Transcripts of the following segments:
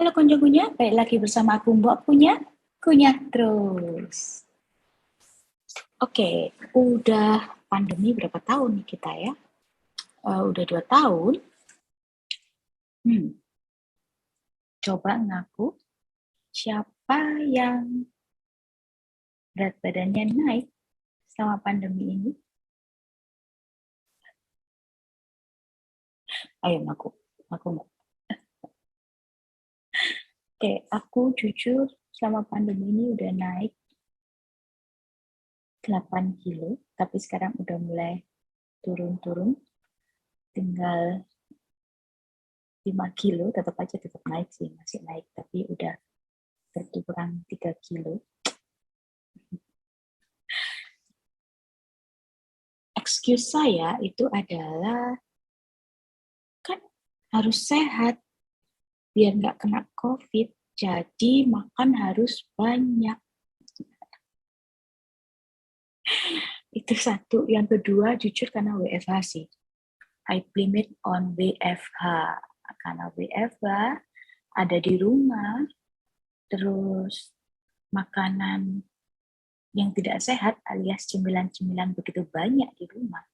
Halo kunjung-kunjung, balik lagi bersama aku Mbok Kunyah terus. Oke, udah pandemi berapa tahun nih kita ya? Udah 2 tahun. Coba ngaku siapa yang berat badannya naik selama pandemi ini? Ayo ngaku. Oke, aku jujur selama pandemi ini udah naik 8 kilo, tapi sekarang udah mulai turun-turun, tinggal 5 kilo, tetap naik sih, masih naik, tapi udah berkurang 3 kilo. Excuse saya itu adalah, kan harus sehat, biar nggak kena COVID, jadi makan harus banyak. Itu satu. Yang kedua, jujur karena WFH sih. I blame it on WFH. Karena WFH ada di rumah, terus makanan yang tidak sehat alias cemilan-cemilan begitu banyak di rumah.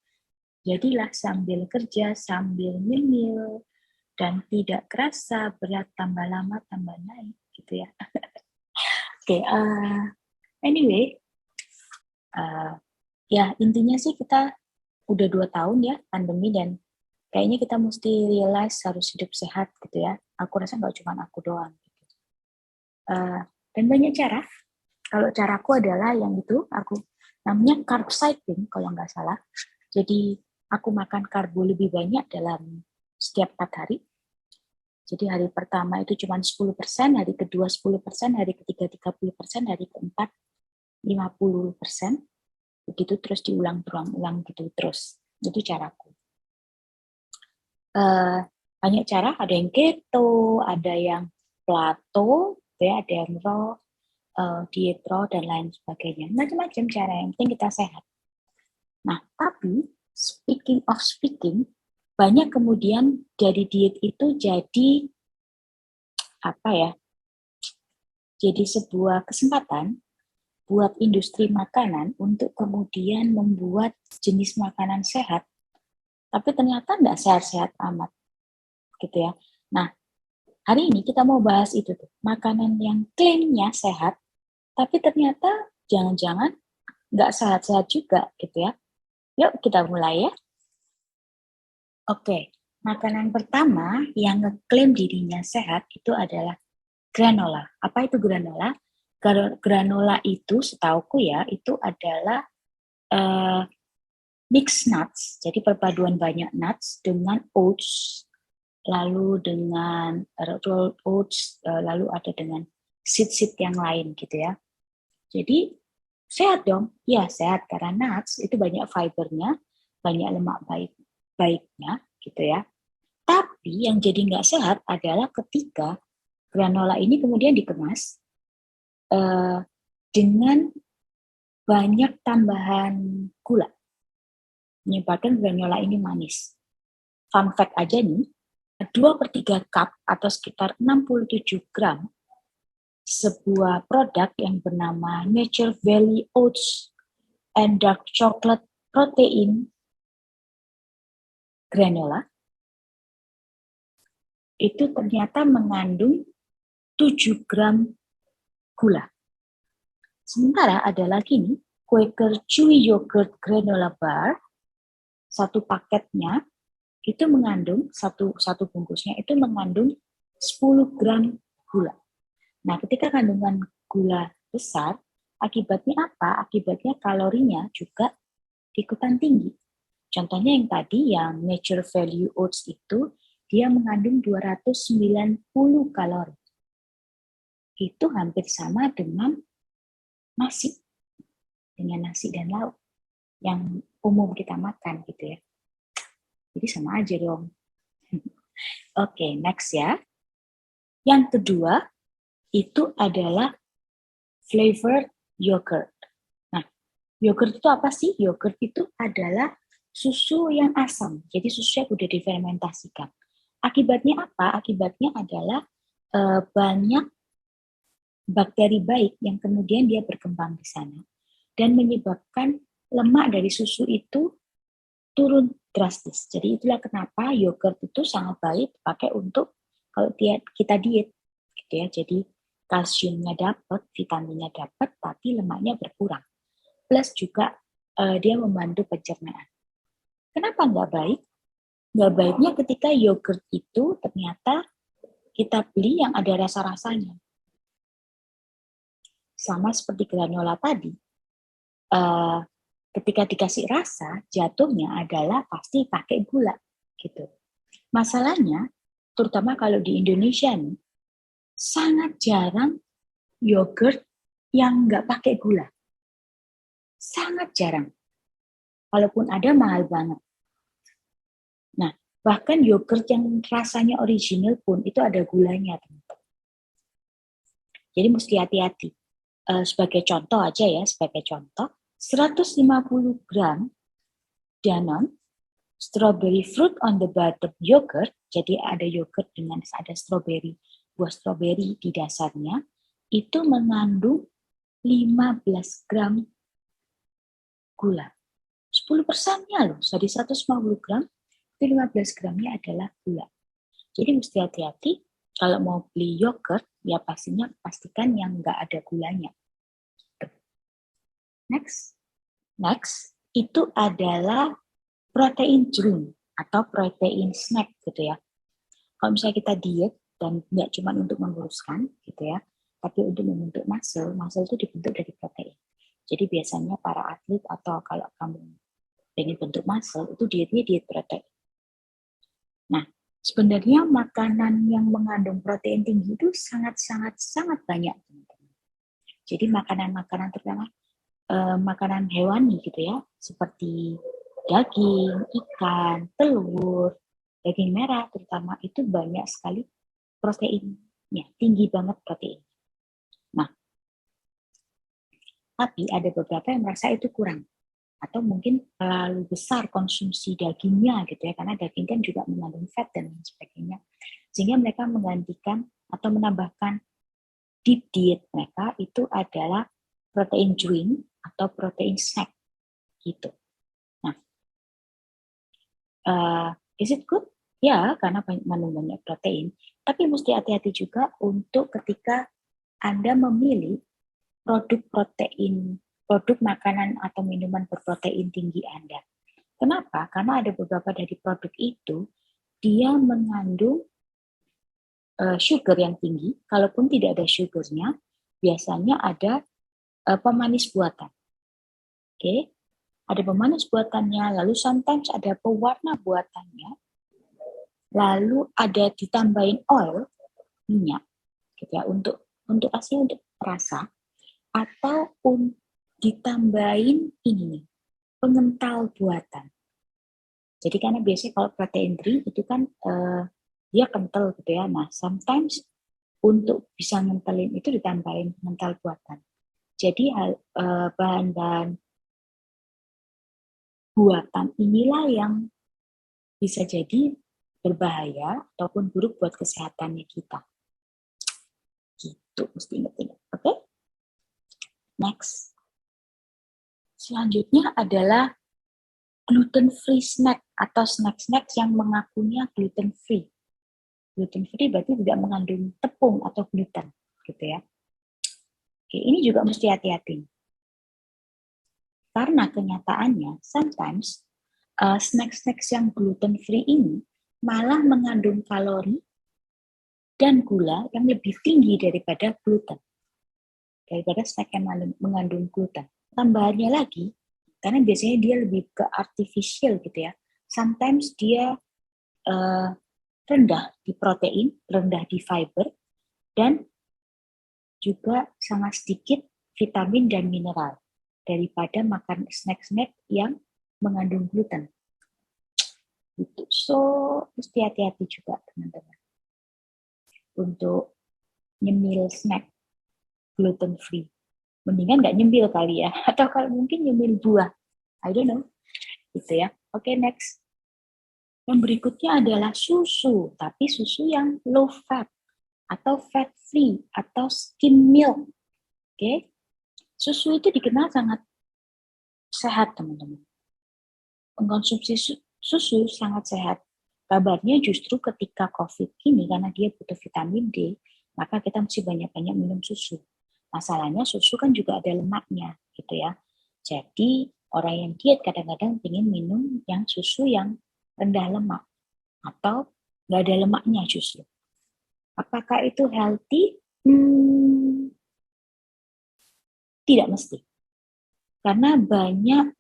Jadilah sambil kerja, sambil nyemil, dan tidak kerasa berat tambah lama tambah naik gitu ya. Oke, anyway, ya intinya sih kita udah 2 tahun ya pandemi, dan kayaknya kita mesti realize harus hidup sehat gitu ya. Aku rasa nggak cuma aku doang. Dan banyak cara. Kalau caraku adalah yang itu, aku namanya carb cycling kalau nggak salah. Jadi aku makan karbo lebih banyak dalam setiap 4 hari. Jadi hari pertama itu cuma 10%, hari kedua 10%, hari ketiga 30%, hari keempat 50%. Begitu terus diulang gitu terus. Itu caraku. Banyak cara, ada yang keto, ada yang plato, ya, ada yang raw, diet raw, dan lain sebagainya. Macam-macam cara, yang penting kita sehat. Nah, tapi speaking, banyak kemudian dari diet itu jadi apa ya? Jadi sebuah kesempatan buat industri makanan untuk kemudian membuat jenis makanan sehat, tapi ternyata nggak sehat-sehat amat, gitu ya. Nah, hari ini kita mau bahas itu tuh, makanan yang klaimnya sehat, tapi ternyata jangan-jangan nggak sehat-sehat juga, gitu ya. Yuk kita mulai ya. Oke, makanan pertama yang ngeklaim dirinya sehat itu adalah granola. Apa itu granola? Granola itu setauku ya, itu adalah mixed nuts, jadi perpaduan banyak nuts dengan oats, lalu dengan rolled oats, lalu ada dengan seed yang lain gitu ya. Jadi sehat dong? Ya sehat, karena nuts itu banyak fibernya, banyak lemak baiknya gitu ya. Tapi yang jadi nggak sehat adalah ketika granola ini kemudian dikemas dengan banyak tambahan gula, menyebabkan granola ini manis. Fun fact aja nih, 2/3 cup atau sekitar 67 gram sebuah produk yang bernama Nature Valley Oats and Dark Chocolate Protein Granola itu ternyata mengandung 7 gram gula. Sementara ada lagi nih, Quaker Chewy Yogurt Granola Bar, satu paketnya itu mengandung, satu bungkusnya itu mengandung 10 gram gula. Nah, ketika kandungan gula besar, akibatnya apa? Akibatnya kalorinya juga ikutan tinggi. Contohnya yang tadi, yang Nature Value Oats itu, dia mengandung 290 kalori. Itu hampir sama dengan nasi dan lauk yang umum kita makan gitu ya. Jadi sama aja dong. Oke, next ya. Yang kedua, itu adalah flavored yogurt. Nah, yogurt itu apa sih? Yogurt itu adalah susu yang asam. Jadi susu yang udah difermentasikan. Akibatnya apa? Akibatnya adalah banyak bakteri baik yang kemudian dia berkembang di sana dan menyebabkan lemak dari susu itu turun drastis. Jadi itulah kenapa yogurt itu sangat baik dipakai untuk kalau kita diet, gitu ya. Jadi kalsiumnya dapat, vitaminnya dapat, tapi lemaknya berkurang. Plus juga dia membantu pencernaan. Kenapa nggak baik? Nggak baiknya ketika yogurt itu ternyata kita beli yang ada rasa-rasanya. Sama seperti granola tadi, ketika dikasih rasa, jatuhnya adalah pasti pakai gula, gitu. Masalahnya, terutama kalau di Indonesia nih, sangat jarang yogurt yang nggak pakai gula. Sangat jarang. Walaupun ada, mahal banget. Nah, bahkan yogurt yang rasanya original pun itu ada gulanya, teman-teman. Jadi mesti hati-hati. Sebagai contoh aja ya, sebagai contoh, 150 gram Danone strawberry fruit on the bottom yogurt, jadi ada yogurt dengan ada strawberry, buah strawberry di dasarnya, itu mengandung 15 gram gula. 10%-nya loh, jadi 150 gram, itu 15 gramnya adalah gula. Jadi mesti hati-hati, kalau mau beli yogurt, ya pastikan yang nggak ada gulanya. Next, itu adalah protein drink atau protein snack gitu ya. Kalau misalnya kita diet dan nggak cuma untuk menguruskan gitu ya, tapi untuk membentuk muscle itu dibentuk dari protein. Jadi biasanya para atlet atau kalau kamu ingin bentuk muscle itu dietnya diet protein. Nah, sebenarnya makanan yang mengandung protein tinggi itu sangat banyak, teman-teman. Jadi makanan-makanan terutama makanan hewani gitu ya, seperti daging, ikan, telur, daging merah terutama itu banyak sekali proteinnya, tinggi banget protein. Nah, tapi ada beberapa yang merasa itu kurang atau mungkin terlalu besar konsumsi dagingnya gitu ya, karena daging kan juga mengandung fat dan sebagainya, sehingga mereka menggantikan atau menambahkan di diet mereka itu adalah protein drink atau protein snack gitu. Nah, is it good? Ya, karena mengandung banyak protein. Tapi mesti hati-hati juga untuk ketika Anda memilih produk protein, produk makanan atau minuman berprotein tinggi Anda. Kenapa? Karena ada beberapa dari produk itu dia mengandung sugar yang tinggi. Kalaupun tidak ada sugarnya, biasanya ada pemanis buatan. Oke, ada pemanis buatannya, lalu sometimes ada pewarna buatannya, lalu ada ditambahin oil, minyak, gitu ya, untuk rasa, atau ditambahin ini nih, pengental buatan. Jadi karena biasanya kalau protein drink itu kan dia kental gitu ya. Nah, sometimes untuk bisa ngentelin itu ditambahin pengental buatan. Jadi bahan-bahan buatan inilah yang bisa jadi berbahaya ataupun buruk buat kesehatannya kita. Gitu, mesti ingat-ingat. Oke? Next. Selanjutnya adalah gluten-free snack atau snack-snack yang mengakunya gluten-free. Gluten-free berarti tidak mengandung tepung atau gluten, gitu ya. Oke, ini juga mesti hati-hati. Karena kenyataannya, sometimes snack-snack yang gluten-free ini malah mengandung kalori dan gula yang lebih tinggi daripada gluten. Daripada snack yang mengandung gluten. Tambahannya lagi, karena biasanya dia lebih ke artificial gitu ya. Sometimes dia rendah di protein, rendah di fiber, dan juga sangat sedikit vitamin dan mineral daripada makan snack-snack yang mengandung gluten. Gitu. So, mesti hati-hati juga teman-teman untuk nyemil snack gluten free. Mendingan nggak nyemil kali ya, atau kalau mungkin nyemil buah. I don't know. Gitu ya. Oke, next. Yang berikutnya adalah susu, tapi susu yang low fat. atau fat free atau skim milk. Oke. Susu itu dikenal sangat sehat, teman-teman. Mengkonsumsi susu sangat sehat. Kabarnya justru ketika COVID ini, karena dia butuh vitamin D, maka kita mesti banyak-banyak minum susu. Masalahnya susu kan juga ada lemaknya, gitu ya. Jadi orang yang diet kadang-kadang ingin minum yang susu yang rendah lemak atau nggak ada lemaknya justru. Apakah itu healthy? Tidak mesti. Karena banyak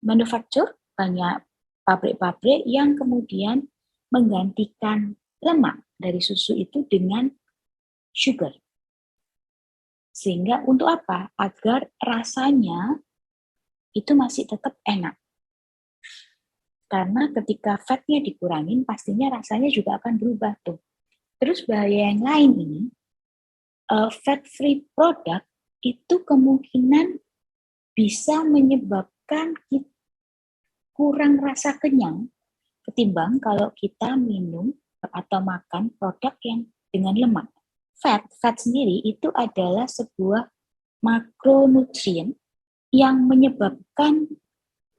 manufaktur, banyak pabrik-pabrik yang kemudian menggantikan lemak dari susu itu dengan sugar. Sehingga untuk apa? Agar rasanya itu masih tetap enak. Karena ketika fatnya dikurangin, pastinya rasanya juga akan berubah tuh. Terus bahaya yang lain ini, fat-free product itu kemungkinan bisa menyebabkan kurang rasa kenyang ketimbang kalau kita minum atau makan produk yang dengan lemak. Fat sendiri itu adalah sebuah makronutrien yang menyebabkan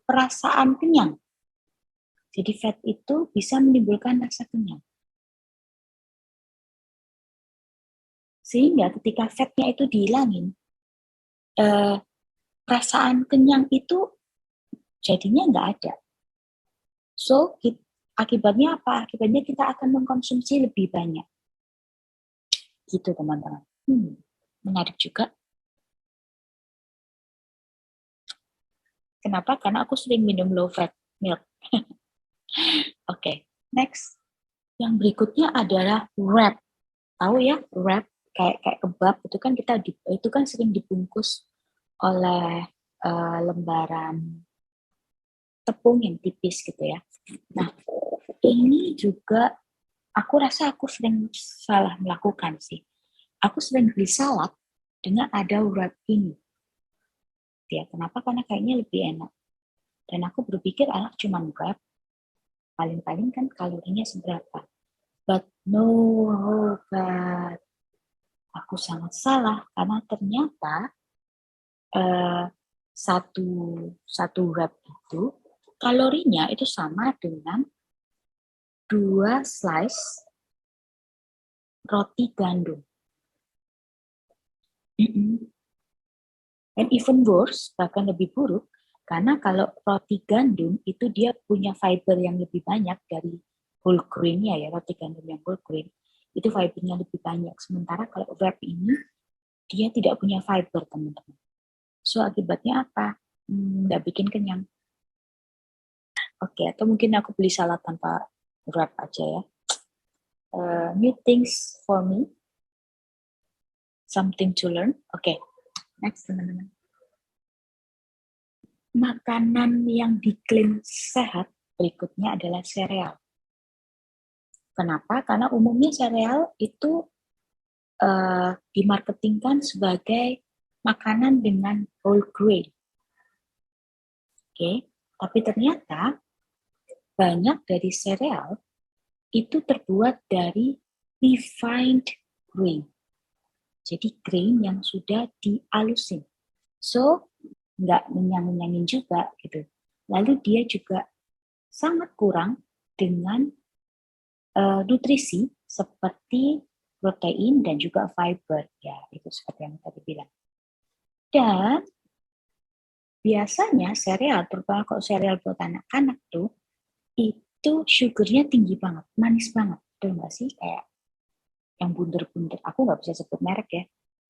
perasaan kenyang. Jadi fat itu bisa menimbulkan rasa kenyang. Sehingga ketika fatnya itu dihilangin, perasaan kenyang itu jadinya nggak ada. So, akibatnya apa? Akibatnya kita akan mengkonsumsi lebih banyak. Gitu teman-teman. Menarik juga. Kenapa? Karena aku sering minum low fat milk. Oke, next. Yang berikutnya adalah wrap. Tahu ya, wrap kayak kebab itu kan itu kan sering dibungkus oleh lembaran tepung yang tipis gitu ya. Nah, ini juga aku rasa aku sering salah melakukan sih. Aku sering beli salad dengan ada wrap ini. Ya, kenapa? Karena kayaknya lebih enak. Dan aku berpikir cuma wrap, paling-paling kan kalorinya seberapa. But no, but aku sangat salah karena ternyata satu wrap itu kalorinya itu sama dengan 2 slice roti gandum. And even worse, bahkan lebih buruk, karena kalau roti gandum itu dia punya fiber yang lebih banyak dari whole grain-nya ya, roti gandum yang whole grain, itu fibernya lebih banyak. Sementara kalau wrap ini, dia tidak punya fiber, teman-teman. So, akibatnya apa? Nggak bikin kenyang. Oke, atau mungkin aku beli salad tanpa wrap aja ya. New things for me. Something to learn. Oke, next teman-teman. Makanan yang diklaim sehat berikutnya adalah sereal. Kenapa? Karena umumnya sereal itu dimarketingkan sebagai makanan dengan whole grain. Oke, tapi ternyata banyak dari sereal itu terbuat dari refined grain. Jadi grain yang sudah dialusin. So, nggak menyang-nyangin juga gitu. Lalu dia juga sangat kurang dengan nutrisi seperti protein dan juga fiber. Ya, itu seperti yang tadi bilang. Dan biasanya sereal, terutama kalau sereal buat anak-anak tuh, itu sugarnya tinggi banget, manis banget. Betul nggak sih? Kayak yang bunder-bunder. Aku nggak bisa sebut merek ya.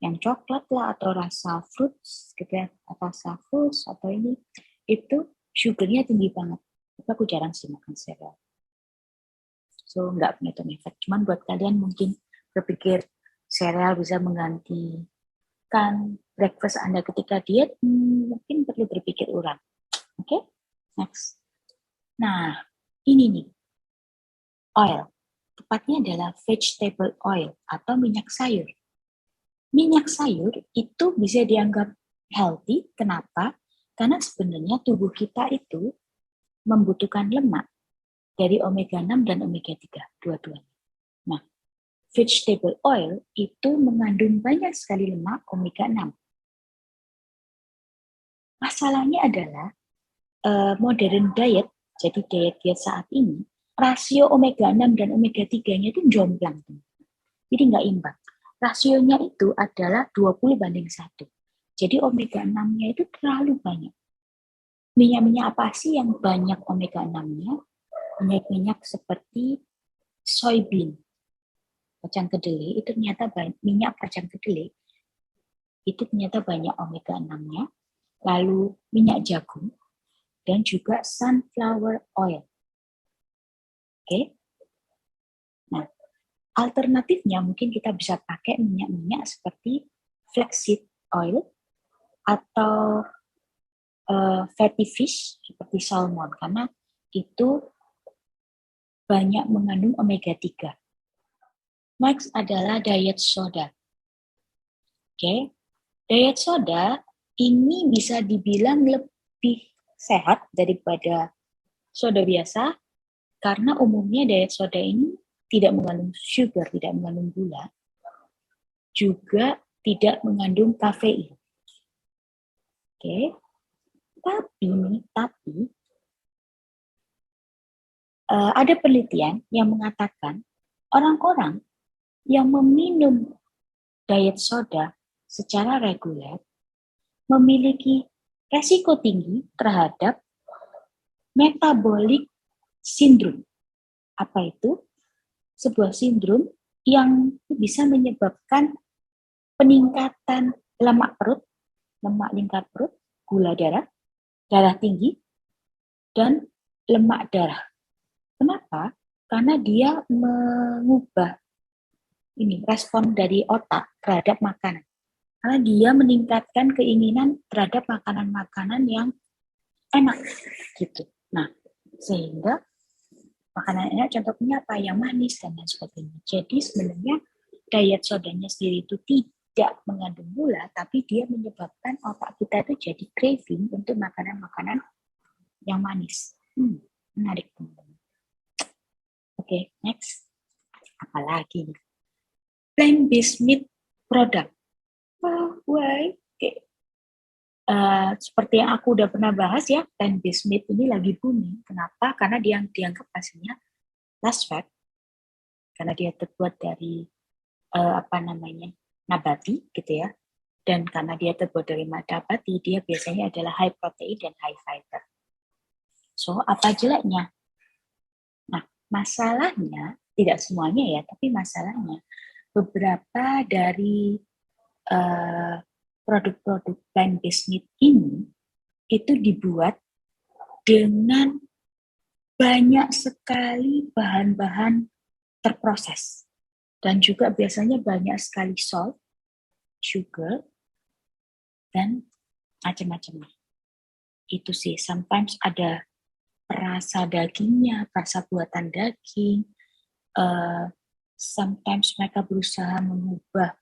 Yang coklat lah atau rasa fruits gitu ya. Rasa fruits atau ini. Itu sugarnya tinggi banget. Tapi aku jarang sih makan sereal. So, nggak punya itu efek. Cuman buat kalian mungkin berpikir sereal bisa menggantikan breakfast Anda ketika diet, mungkin perlu berpikir ulang. Oke? Next. Nah, ini nih. Oil. Tepatnya adalah vegetable oil atau minyak sayur. Minyak sayur itu bisa dianggap healthy. Kenapa? Karena sebenarnya tubuh kita itu membutuhkan lemak dari omega 6 dan omega 3, dua-duanya. Nah, vegetable oil itu mengandung banyak sekali lemak omega 6. Masalahnya adalah modern diet, jadi diet saat ini, rasio omega 6 dan omega 3-nya itu jomplang. Jadi nggak imbang. Rasionya itu adalah 20:1. Jadi omega 6-nya itu terlalu banyak. Minyak-minyak apa sih yang banyak omega 6-nya? Minyak-minyak seperti soybean, kacang kedelai, itu ternyata minyak kacang kedelai, itu ternyata banyak omega 6-nya. Lalu minyak jagung, dan juga sunflower oil. Oke? Nah, alternatifnya mungkin kita bisa pakai minyak-minyak seperti flaxseed oil atau fatty fish seperti salmon, karena itu banyak mengandung omega 3. Next adalah diet soda. Oke? Diet soda ini bisa dibilang lebih sehat daripada soda biasa, karena umumnya diet soda ini tidak mengandung sugar, tidak mengandung gula, juga tidak mengandung kafein. Oke, tapi ada penelitian yang mengatakan orang-orang yang meminum diet soda secara reguler memiliki resiko tinggi terhadap metabolic syndrome. Apa itu? Sebuah sindrom yang bisa menyebabkan peningkatan lemak perut, lemak lingkar perut, gula darah, darah tinggi, dan lemak darah. Kenapa? Karena dia mengubah respon dari otak terhadap makanan. Karena dia meningkatkan keinginan terhadap makanan-makanan yang enak gitu. Nah, sehingga makanan enak contohnya apa? Yang manis dan lain sebagainya. Jadi sebenarnya diet sodanya sendiri itu tidak mengandung gula, tapi dia menyebabkan otak kita itu jadi craving untuk makanan-makanan yang manis. Menarik teman-teman. Oke, next. Apalagi nih? Plant-based meat product. Why? Okay. Seperti yang aku udah pernah bahas ya, plant-based meat ini lagi booming. Kenapa? Karena dia dianggap hasilnya less fat, karena dia terbuat dari nabati gitu ya. Dan karena dia terbuat dari nabati, dia biasanya adalah high protein dan high fiber. So, apa jeleknya? Nah, masalahnya, tidak semuanya ya, tapi masalahnya beberapa dari produk-produk plant-based meat ini itu dibuat dengan banyak sekali bahan-bahan terproses. Dan juga biasanya banyak sekali salt, sugar, dan macam-macam. Itu sih, sometimes ada perasa dagingnya, perasa buatan daging, sometimes mereka berusaha mengubah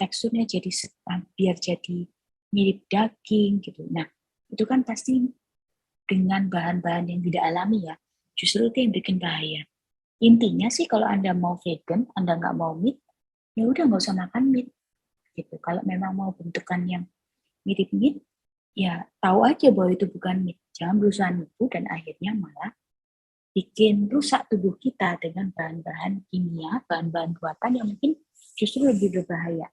teksturnya jadi biar jadi mirip daging gitu. Nah, itu kan pasti dengan bahan-bahan yang tidak alami ya. Justru itu yang bikin bahaya. Intinya sih kalau Anda mau vegan, Anda nggak mau meat, ya udah nggak usah makan meat. Gitu. Kalau memang mau bentukan yang mirip meat, ya tahu aja bahwa itu bukan meat. Jangan berusaha nipu dan akhirnya malah bikin rusak tubuh kita dengan bahan-bahan kimia, bahan-bahan buatan yang mungkin justru lebih berbahaya.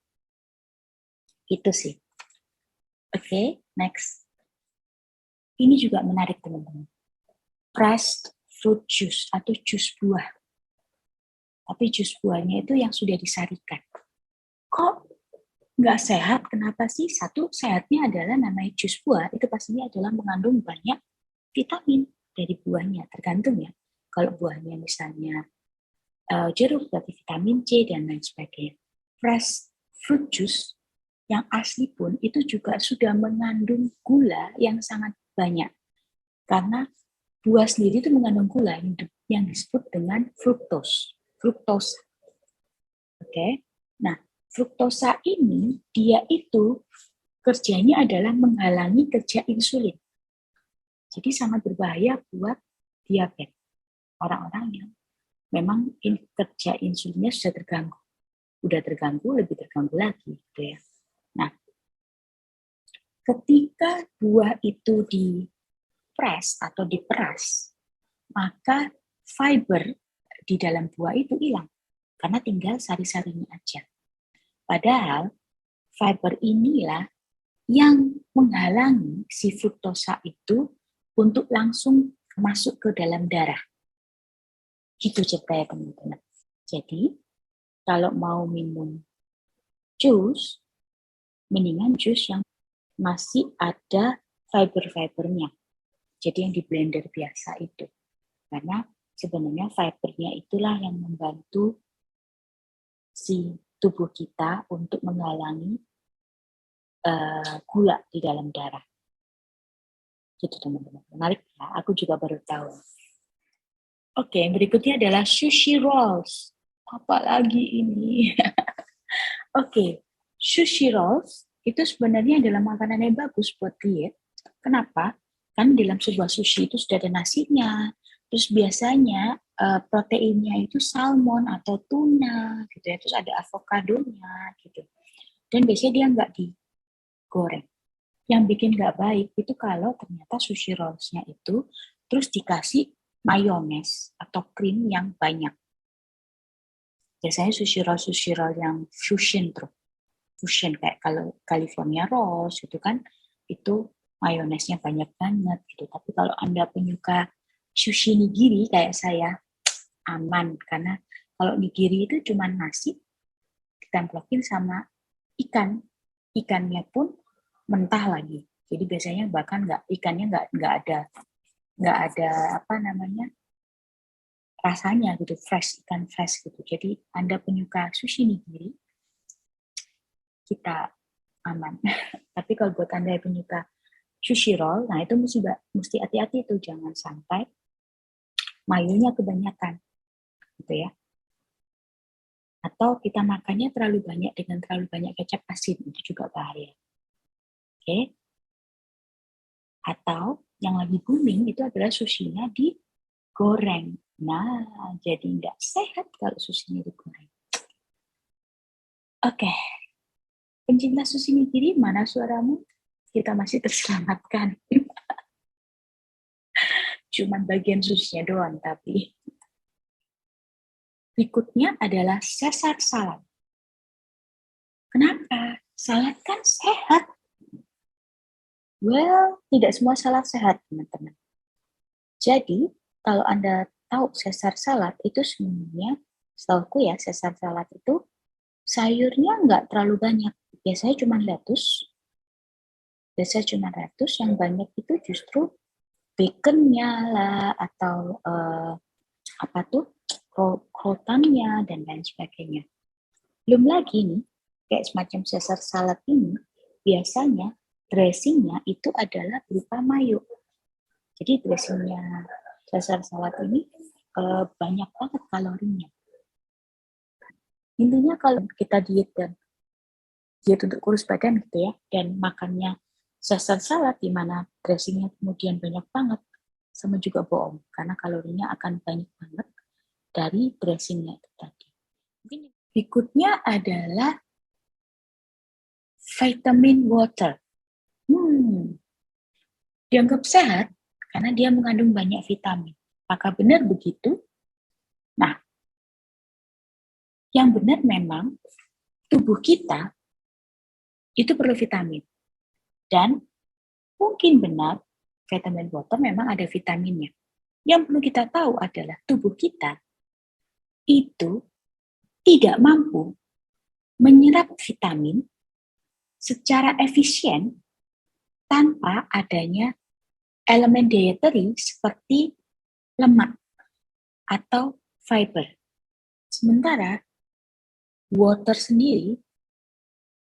Itu sih. Oke, next. Ini juga menarik teman-teman. Pressed fruit juice atau jus buah. Tapi jus buahnya itu yang sudah disarikan. Kok nggak sehat? Kenapa sih? Satu, sehatnya adalah namanya jus buah, itu pastinya adalah mengandung banyak vitamin dari buahnya. Tergantung ya. Kalau buahnya misalnya jeruk, berarti vitamin C dan lain sebagainya. Fresh fruit juice yang asli pun itu juga sudah mengandung gula yang sangat banyak. Karena buah sendiri itu mengandung gula yang disebut dengan fruktosa. Oke. Nah, fruktosa ini dia itu kerjanya adalah menghalangi kerja insulin. Jadi sangat berbahaya buat diabetes. Orang-orang yang memang kerja insulinnya sudah terganggu. Udah terganggu, lebih terganggu lagi gitu ya. Nah, ketika buah itu di-press atau diperas, maka fiber di dalam buah itu hilang karena tinggal sari-sarinya aja. Padahal fiber inilah yang menghalangi si fruktosa itu untuk langsung masuk ke dalam darah. Gitu ceritanya teman-teman. Jadi, kalau mau minum jus, mendingan jus yang masih ada fiber-fibernya. Jadi yang di blender biasa itu. Karena sebenarnya fibernya itulah yang membantu si tubuh kita untuk menghalangi gula di dalam darah. Gitu teman-teman. Menarik ya, aku juga baru tahu. Oke, yang berikutnya adalah sushi rolls. Apalagi ini? Oke, sushi rolls itu sebenarnya adalah makanan yang bagus buat diet. Kenapa? Kan dalam sebuah sushi itu sudah ada nasinya. Terus biasanya proteinnya itu salmon atau tuna gitu ya. Terus ada avokadonya gitu. Dan biasanya dia nggak digoreng. Yang bikin nggak baik itu kalau ternyata sushi rolls-nya itu terus dikasih mayones atau krim yang banyak. Biasanya sushi roll yang fusion kayak kalau California rolls gitu kan, itu mayonesnya banyak banget gitu. Tapi kalau Anda penyuka sushi nigiri kayak saya, aman karena kalau nigiri itu cuma nasi ditemplokin sama ikannya pun mentah lagi. Jadi biasanya bahkan ikannya nggak ada apa namanya rasanya gitu, ikan fresh gitu. Jadi Anda penyuka sushi nigiri, kita aman. Tapi kalau buat Anda yang penyuka sushi roll, nah itu mesti hati-hati itu, jangan sampai mayonya kebanyakan gitu ya. Atau kita makannya terlalu banyak dengan terlalu banyak kecap asin, itu juga bahaya. Oke. Atau yang lagi booming itu adalah sushinya digoreng. Nah, jadi nggak sehat kalau sushinya digoreng. Oke. Pencinta sushi nigiri, mana suaramu? Kita masih terselamatkan. Cuman bagian sushinya doang, tapi. Berikutnya adalah Caesar salad. Kenapa? Salad kan sehat. Well, tidak semua salad sehat, teman-teman. Jadi, kalau Anda tahu Caesar salad, itu sebenarnya, setahuku ya, Caesar salad itu sayurnya nggak terlalu banyak. Biasanya cuma lettuce. Yang banyak itu justru baconnya lah, atau apa tuh, crotonnya, dan lain sebagainya. Belum lagi nih, kayak semacam Caesar salad ini, biasanya dressingnya itu adalah berupa mayo. Jadi dressingnya Caesar salad ini banyak banget kalorinya. Intinya kalau kita diet untuk kurus badan gitu ya, dan makannya Caesar salad di mana dressingnya kemudian banyak banget, sama juga bohong, karena kalorinya akan banyak banget dari dressingnya itu tadi. Mungkin berikutnya adalah vitamin water. Dianggap sehat karena dia mengandung banyak vitamin. Apakah benar begitu? Nah, yang benar memang tubuh kita itu perlu vitamin. Dan mungkin benar vitamin water memang ada vitaminnya. Yang perlu kita tahu adalah tubuh kita itu tidak mampu menyerap vitamin secara efisien tanpa adanya elemen dietary seperti lemak atau fiber. Sementara water sendiri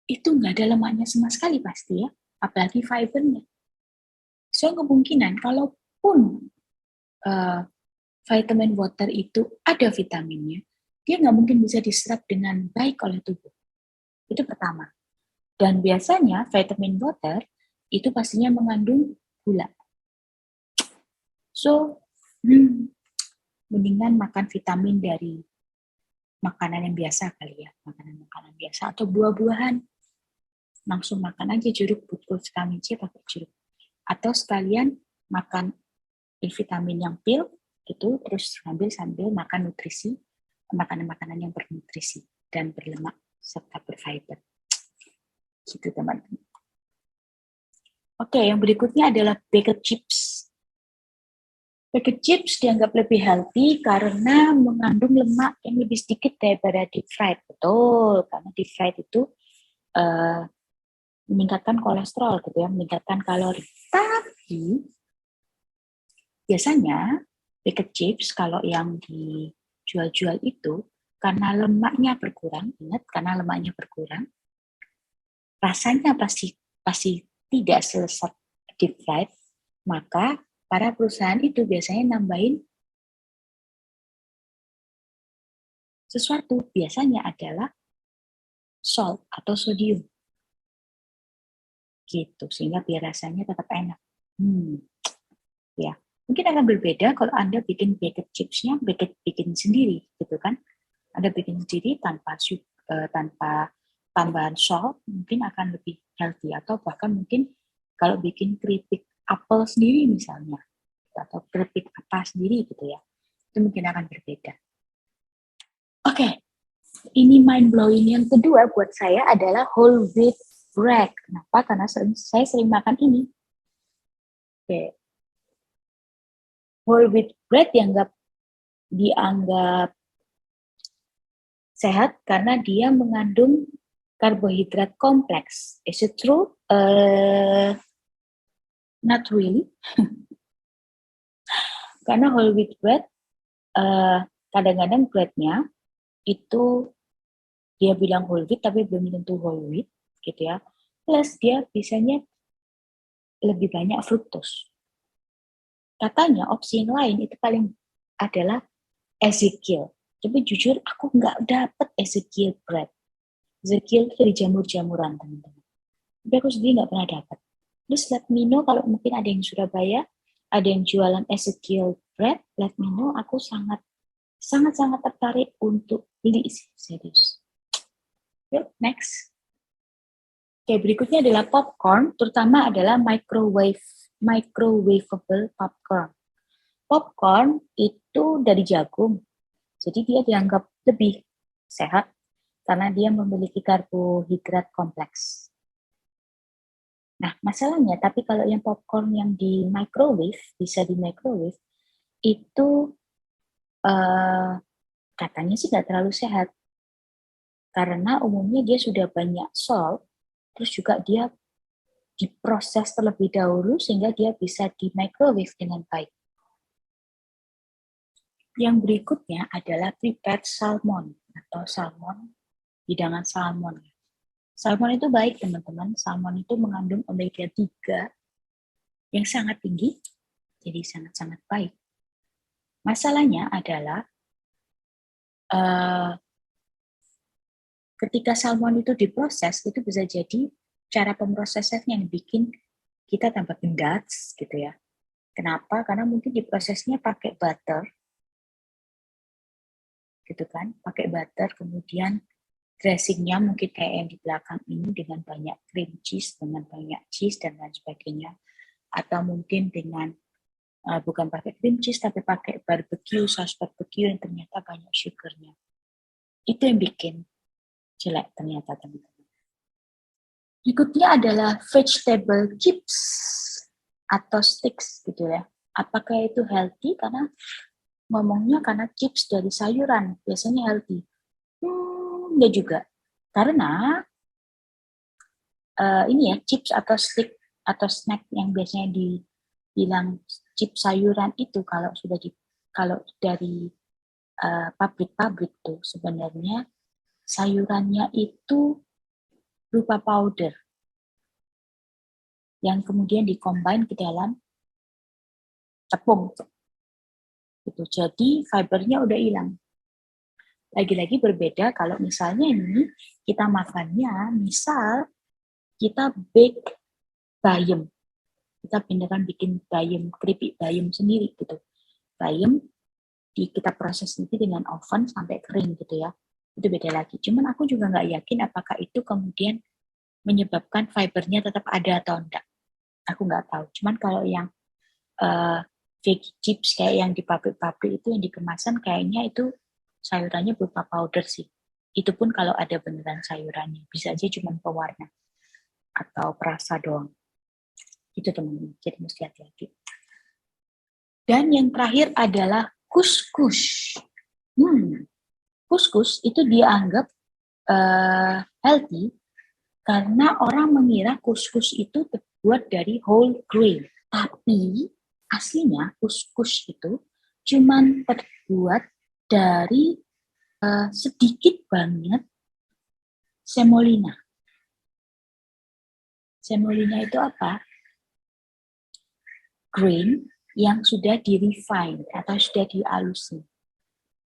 itu nggak ada lemaknya sama sekali pasti ya, apalagi fibernya. So kemungkinan kalaupun vitamin water itu ada vitaminnya, dia nggak mungkin bisa diserap dengan baik oleh tubuh. Itu pertama. Dan biasanya vitamin water itu pastinya mengandung gula. So, mendingan makan vitamin dari makanan yang biasa kali ya, makanan-makanan biasa atau buah-buahan. Langsung makan aja jeruk, betul vitamin C pakai jeruk. Atau sekalian makan vitamin yang pil itu terus sambil makan nutrisi, makanan-makanan yang bernutrisi dan berlemak serta berfiber. Gitu teman-teman. Oke, yang berikutnya adalah baked chips. Baked chips dianggap lebih healthy karena mengandung lemak yang lebih sedikit daripada deep fried. Betul, karena deep fried itu meningkatkan kolesterol gitu ya, meningkatkan kalori. Tapi biasanya baked chips kalau yang dijual-jual itu karena lemaknya berkurang, ingat karena lemaknya berkurang, rasanya pasti tidak selesai deep fried, maka para perusahaan itu biasanya nambahin sesuatu, biasanya adalah salt atau sodium. Gitu, sehingga biar rasanya tetap enak. Ya, mungkin akan berbeda kalau Anda bikin baked chipsnya, bikin sendiri, gitu kan? Anda bikin sendiri tanpa tambahan salt, mungkin akan lebih healthy, atau bahkan mungkin kalau bikin keripik apel sendiri misalnya, atau keripik apa sendiri gitu ya, itu mungkin akan berbeda. Oke, ini mind blowing yang kedua buat saya adalah whole wheat bread. Kenapa? Karena saya sering makan ini. Oke. Whole wheat bread dianggap sehat karena dia mengandung karbohidrat kompleks. Is it true? Not really. Karena whole wheat bread, kadang-kadang breadnya itu dia bilang whole wheat tapi belum tentu whole wheat, gitu ya. Plus dia biasanya lebih banyak fructose. Katanya opsi yang lain itu paling adalah Ezekiel. Tapi jujur aku nggak dapet Ezekiel bread. Ezekiel itu dari jamur-jamuran teman-teman. Tapi aku sendiri nggak pernah dapat. Terus let me know kalau mungkin ada yang Surabaya, ada yang jualan Ezekiel bread, let me know. Aku sangat tertarik untuk beli serius. Yuk, next. Oke, berikutnya adalah popcorn, terutama adalah microwavable popcorn. Popcorn itu dari jagung, jadi dia dianggap lebih sehat karena dia memiliki karbohidrat kompleks. Nah, masalahnya, tapi kalau yang popcorn yang di microwave, bisa di microwave, itu katanya sih nggak terlalu sehat. Karena umumnya dia sudah banyak salt, terus juga dia diproses terlebih dahulu sehingga dia bisa di microwave dengan baik. Yang berikutnya adalah prepared salmon atau hidangan salmon. Salmon itu baik teman-teman, salmon itu mengandung omega 3 yang sangat tinggi, jadi sangat-sangat baik. Masalahnya adalah ketika salmon itu diproses, itu bisa jadi cara pemrosesannya yang bikin kita tambah gendats gitu ya. Kenapa? Karena mungkin diprosesnya pakai butter, gitu kan, pakai butter, kemudian dressingnya mungkin kayak yang di belakang ini dengan banyak cream cheese, dengan banyak cheese dan lain sebagainya, atau mungkin dengan bukan pakai cream cheese tapi pakai saus barbecue yang ternyata banyak sugarnya. Itu yang bikin jelek ternyata teman-teman. Berikutnya adalah vegetable chips atau sticks gitu ya. Apakah itu healthy? Karena ngomongnya karena chips dari sayuran biasanya healthy. Enggak juga. Karena ini ya, chips atau stick atau snack yang biasanya dibilang chips sayuran itu kalau dari pabrik-pabrik tuh sebenarnya sayurannya itu berupa powder yang kemudian dikombin ke dalam tepung. Gitu. Jadi fibernya udah hilang. Lagi-lagi berbeda kalau misalnya ini kita makannya, misal kita bake bayam. Kita beneran bikin bayam, keripik bayam sendiri gitu. Bayam kita proses nanti dengan oven sampai kering gitu ya. Itu beda lagi. Cuman aku juga nggak yakin apakah itu kemudian menyebabkan fibernya tetap ada atau enggak. Aku nggak tahu. Cuman kalau yang veggie chips kayak yang di pabrik-pabrik itu yang dikemasan kayaknya itu sayurannya berupa powder sih. Itu pun kalau ada beneran sayurannya. Bisa aja cuma pewarna atau perasa doang. Itu teman-teman. Jadi mesti hati-hati. Dan yang terakhir adalah kuskus. Kuskus itu dianggap healthy karena orang mengira kuskus itu terbuat dari whole grain. Tapi aslinya kuskus itu cuman terbuat dari sedikit banget semolina. Semolina itu apa? Grain yang sudah di-refine atau sudah dihalusin.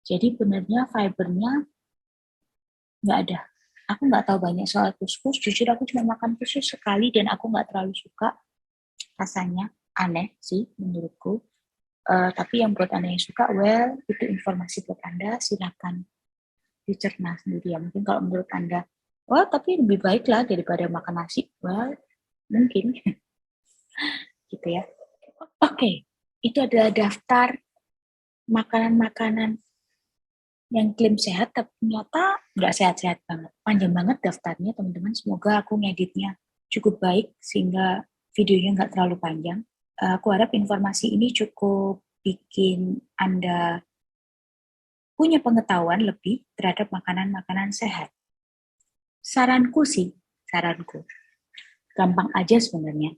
Jadi benernya fibernya nggak ada. Aku nggak tahu banyak soal kuskus. Jujur aku cuma makan kuskus sekali dan aku nggak terlalu suka rasanya. Aneh sih menurutku. Tapi yang buat Anda yang suka, well, itu informasi buat Anda. Silakan dicerna sendiri ya. Mungkin kalau menurut Anda, wah tapi lebih baik lah daripada makan nasi. Well, mungkin. Gitu ya. Oke, itu adalah daftar makanan-makanan yang klaim sehat, tapi ternyata nggak sehat-sehat banget. Panjang banget daftarnya, teman-teman. Semoga aku ngeditnya cukup baik, sehingga videonya nggak terlalu panjang. Aku harap informasi ini cukup bikin Anda punya pengetahuan lebih terhadap makanan-makanan sehat. Saranku, gampang aja sebenarnya.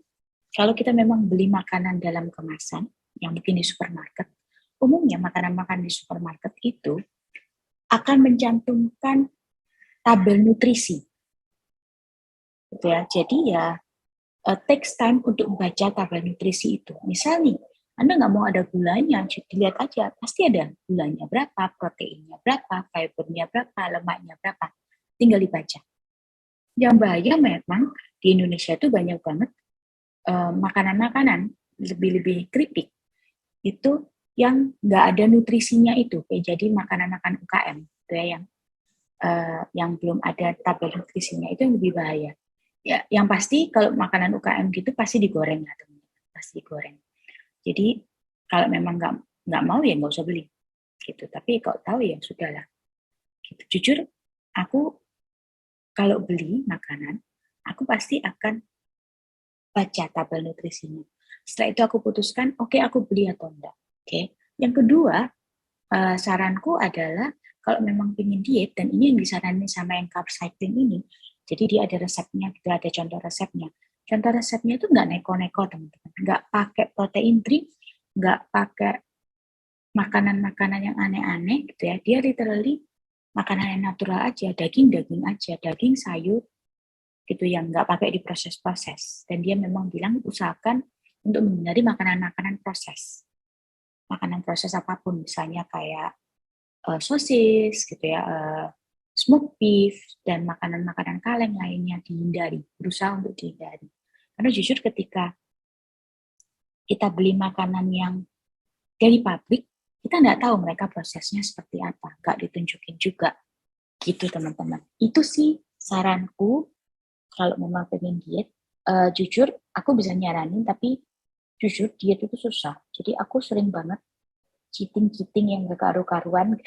Kalau kita memang beli makanan dalam kemasan, yang mungkin di supermarket, umumnya makanan-makanan di supermarket itu akan mencantumkan tabel nutrisi. Gitu ya. Jadi ya, takes time untuk membaca tabel nutrisi itu. Misal nih, Anda nggak mau ada gulanya, dilihat aja, pasti ada gulanya berapa, proteinnya berapa, fibernya berapa, lemaknya berapa. Tinggal dibaca. Yang bahaya memang di Indonesia itu banyak banget makanan-makanan lebih-lebih keripik itu yang nggak ada nutrisinya itu, kayak jadi makanan-makanan UKM, gitu ya, yang belum ada tabel nutrisinya itu yang lebih bahaya. Ya, yang pasti kalau makanan UKM gitu pasti digoreng lah teman-teman, pasti digoreng. Jadi kalau memang nggak mau ya nggak usah beli, gitu. Tapi kalau tahu ya sudahlah. Gitu. Jujur, aku kalau beli makanan, aku pasti akan baca tabel nutrisinya. Setelah itu aku putuskan, oke, aku beli atau enggak. Oke. Yang kedua, saranku adalah kalau memang ingin diet, dan ini yang disarankan sama yang carb cycling ini, jadi dia ada resepnya, kita ada contoh resepnya. Contoh resepnya itu nggak neko-neko teman-teman, nggak pakai protein drink, nggak pakai makanan-makanan yang aneh-aneh gitu ya. Dia literally makanan yang natural aja, daging-daging aja, daging sayur gitu yang nggak pakai diproses-proses. Dan dia memang bilang usahakan untuk menghindari makanan-makanan proses. Makanan proses apapun, misalnya kayak sosis gitu ya, smoked beef, dan makanan-makanan kaleng lainnya dihindari, berusaha untuk dihindari. Karena jujur ketika kita beli makanan yang dari pabrik, kita nggak tahu mereka prosesnya seperti apa, nggak ditunjukin juga. Gitu teman-teman. Itu sih saranku kalau memang pengen diet. Jujur, aku bisa nyaranin, tapi jujur diet itu susah. Jadi aku sering banget cheating yang gak karu-karuan.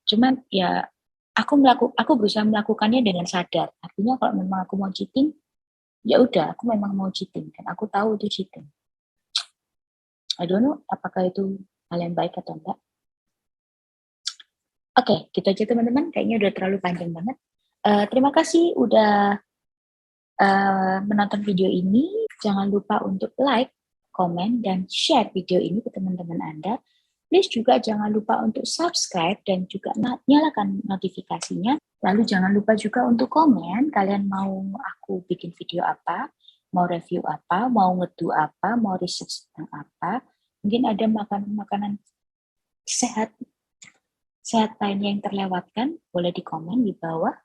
Cuman ya aku berusaha melakukannya dengan sadar. Artinya kalau memang aku mau cheating, ya udah aku memang mau cheating dan aku tahu itu cheating. I don't know apakah itu hal yang baik atau enggak. Oke, gitu aja teman-teman. Kayaknya udah terlalu panjang banget. Terima kasih udah menonton video ini. Jangan lupa untuk like, komen, dan share video ini ke teman-teman Anda. Please juga jangan lupa untuk subscribe dan juga nyalakan notifikasinya. Lalu jangan lupa juga untuk komen, kalian mau aku bikin video apa, mau review apa, mau ngedu apa, mau research tentang apa. Mungkin ada makanan-makanan sehat lainnya yang terlewatkan, boleh di komen di bawah.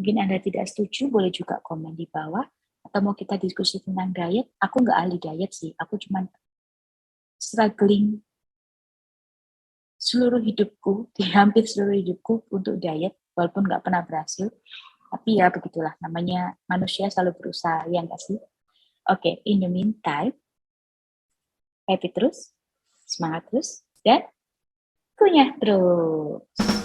Mungkin Anda tidak setuju, boleh juga komen di bawah. Atau mau kita diskusi tentang diet, aku nggak ahli diet sih, aku cuma struggling seluruh hidupku, di hampir seluruh hidupku untuk diet, walaupun nggak pernah berhasil. Tapi ya begitulah, namanya manusia selalu berusaha, ya nggak sih? Oke, in the meantime, happy terus, semangat terus, dan kunyah terus.